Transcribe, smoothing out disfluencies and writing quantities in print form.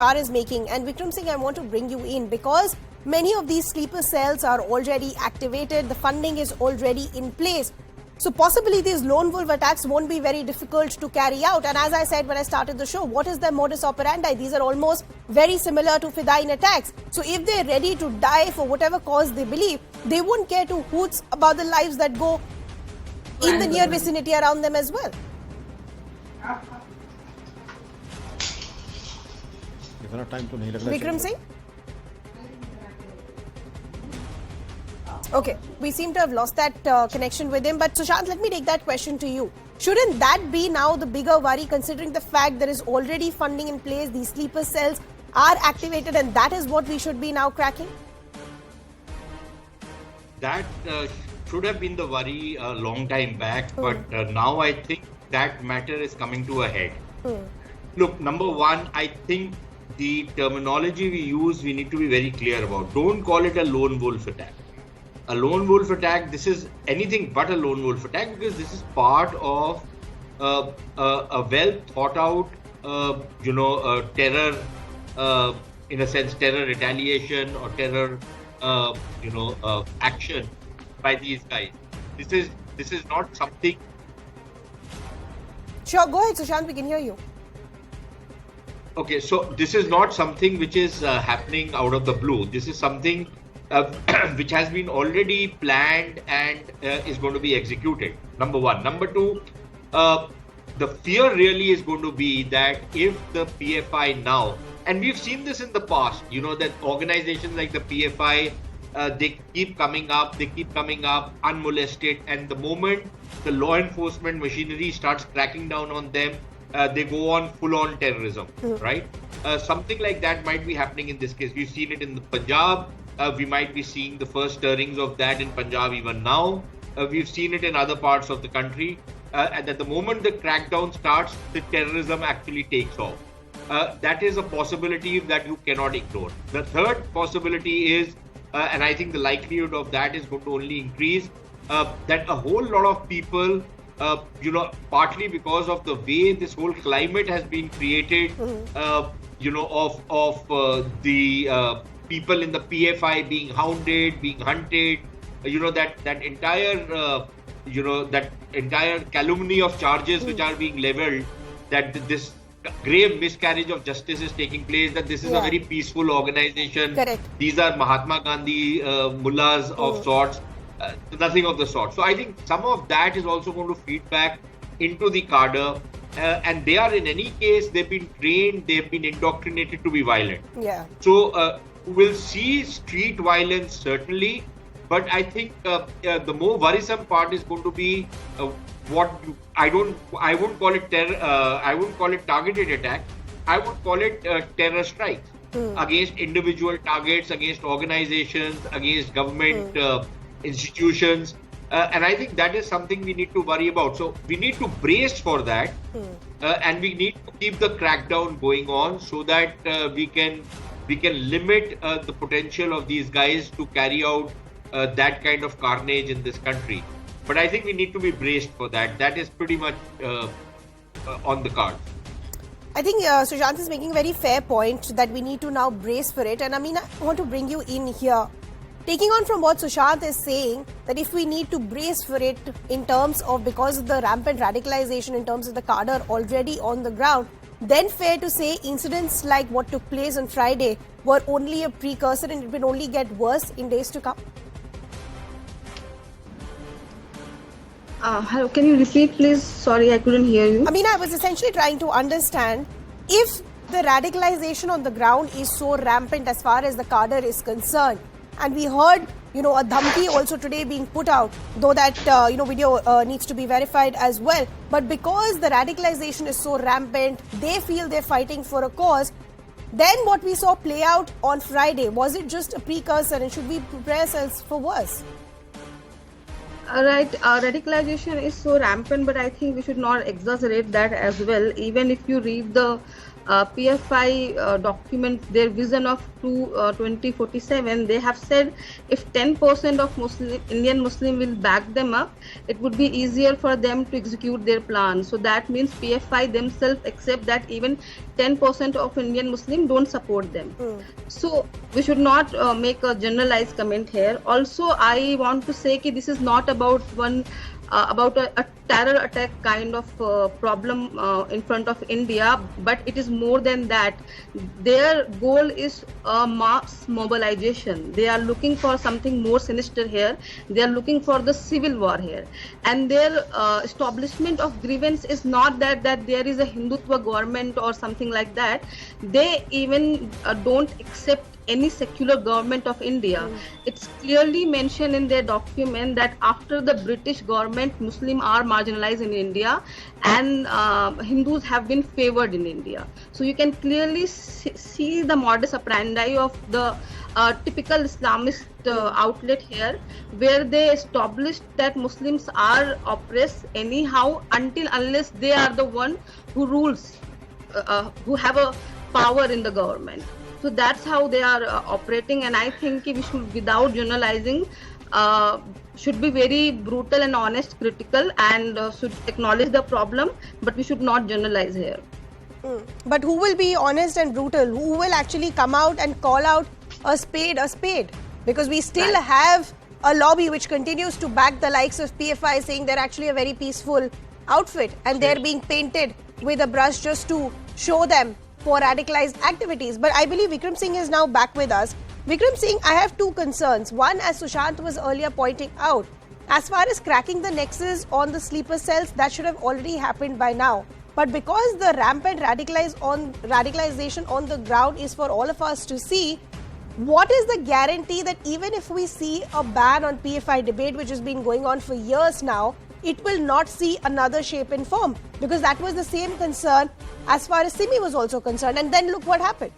is making. And Vikram Singh, I want to bring you in because many of these sleeper cells are already activated. The funding is already in place. So possibly these lone wolf attacks won't be very difficult to carry out. And as I said when I started the show, what is their modus operandi? These are almost very similar to Fidaiin attacks. So if they're ready to die for whatever cause they believe, they won't care two hoots about the lives that go in the near vicinity around them as well. Vikram Singh? Okay, we seem to have lost that connection with him. But Sushant, let me take that question to you. Shouldn't that be now the bigger worry, considering the fact there is already funding in place, these sleeper cells are activated, and that is what we should be now cracking? That should have been the worry a long time back, but now I think that matter is coming to a head. Look, number one, I think the terminology we use, we need to be very clear about. Don't call it a lone wolf attack. A lone wolf attack, this is anything but a lone wolf attack, because this is part of a well thought out, terror, in a sense, terror retaliation or terror, action by these guys. This is not something. Sure, go ahead, Sushant, we can hear you. Okay, so this is not something which is happening out of the blue. This is something which has been already planned and is going to be executed. Number one. Number two, the fear really is going to be that if the PFI now, and we've seen this in the past, that organizations like the PFI, they keep coming up unmolested, and the moment the law enforcement machinery starts cracking down on them, they go on full-on terrorism, right? Something like that might be happening in this case. We've seen it in the Punjab. We might be seeing the first stirrings of that in Punjab even now. We've seen it in other parts of the country. And at the moment the crackdown starts, the terrorism actually takes off. That is a possibility that you cannot ignore. The third possibility is, and I think the likelihood of that is going to only increase, that a whole lot of people, partly because of the way this whole climate has been created, of the people in the PFI being hounded, being hunted, that entire calumny of charges which are being leveled, that this grave miscarriage of justice is taking place, that this is a very peaceful organization. Correct. These are Mahatma Gandhi mullahs of sorts, nothing of the sort. So I think some of that is also going to feed back into the cadre, and they are, in any case, they've been trained, they've been indoctrinated to be violent. Yeah. So we'll see street violence certainly, but I think the more worrisome part is going to be I won't call it terror. I won't call it targeted attack. I would call it terror strikes against individual targets, against organizations, against government institutions, and I think that is something we need to worry about. So we need to brace for that, and we need to keep the crackdown going on so that we can limit the potential of these guys to carry out that kind of carnage in this country. But I think we need to be braced for that. That is pretty much on the card. I think Sushant is making a very fair point that we need to now brace for it. And I want to bring you in here. Taking on from what Sushant is saying, that if we need to brace for it in terms of, because of the rampant radicalization in terms of the cadre already on the ground, then fair to say incidents like what took place on Friday were only a precursor and it will only get worse in days to come? Hello, can you repeat please? Sorry, I couldn't hear you. I was essentially trying to understand if the radicalization on the ground is so rampant as far as the cadre is concerned. And we heard, a dhamki also today being put out, though that, video needs to be verified as well. But because the radicalization is so rampant, they feel they're fighting for a cause. Then what we saw play out on Friday, was it just a precursor and should we prepare ourselves for worse? Right, radicalization is so rampant, but I think we should not exaggerate that as well. Even if you read the PFI document their vision of 2047, they have said if 10% of Indian Muslim will back them up, it would be easier for them to execute their plan. So that means PFI themselves accept that even 10% of Indian Muslim don't support them. So we should not make a generalized comment here. Also, I want to say that this is not about a terror attack kind of problem in front of India, but it is more than that. Their goal is mass mobilization. They are looking for something more sinister here. They are looking for the civil war here. And their establishment of grievance is not that there is a Hindutva government or something like that. They even don't accept any secular government of India. It's clearly mentioned in their document that after the British government, Muslims are marginalized in India and Hindus have been favored in India. So you can clearly see the modus operandi of the typical Islamist outlet here, where they established that Muslims are oppressed anyhow unless they are the one who rules, who have a power in the government. So that's how they are operating, and I think we should, without generalizing, should be very brutal and honest, critical, and should acknowledge the problem, but we should not generalize here. But who will be honest and brutal? Who will actually come out and call out a spade? Because we still have a lobby which continues to back the likes of PFI, saying they're actually a very peaceful outfit and they're being painted with a brush just to show them for radicalized activities. But I believe Vikram Singh is now back with us. Vikram Singh, I have two concerns. One, as Sushant was earlier pointing out, as far as cracking the nexus on the sleeper cells, that should have already happened by now. But because the rampant radicalization on the ground is for all of us to see, what is the guarantee that even if we see a ban on PFI debate, which has been going on for years now, it will not see another shape and form? Because that was the same concern as far as Simi was also concerned. And then look what happened.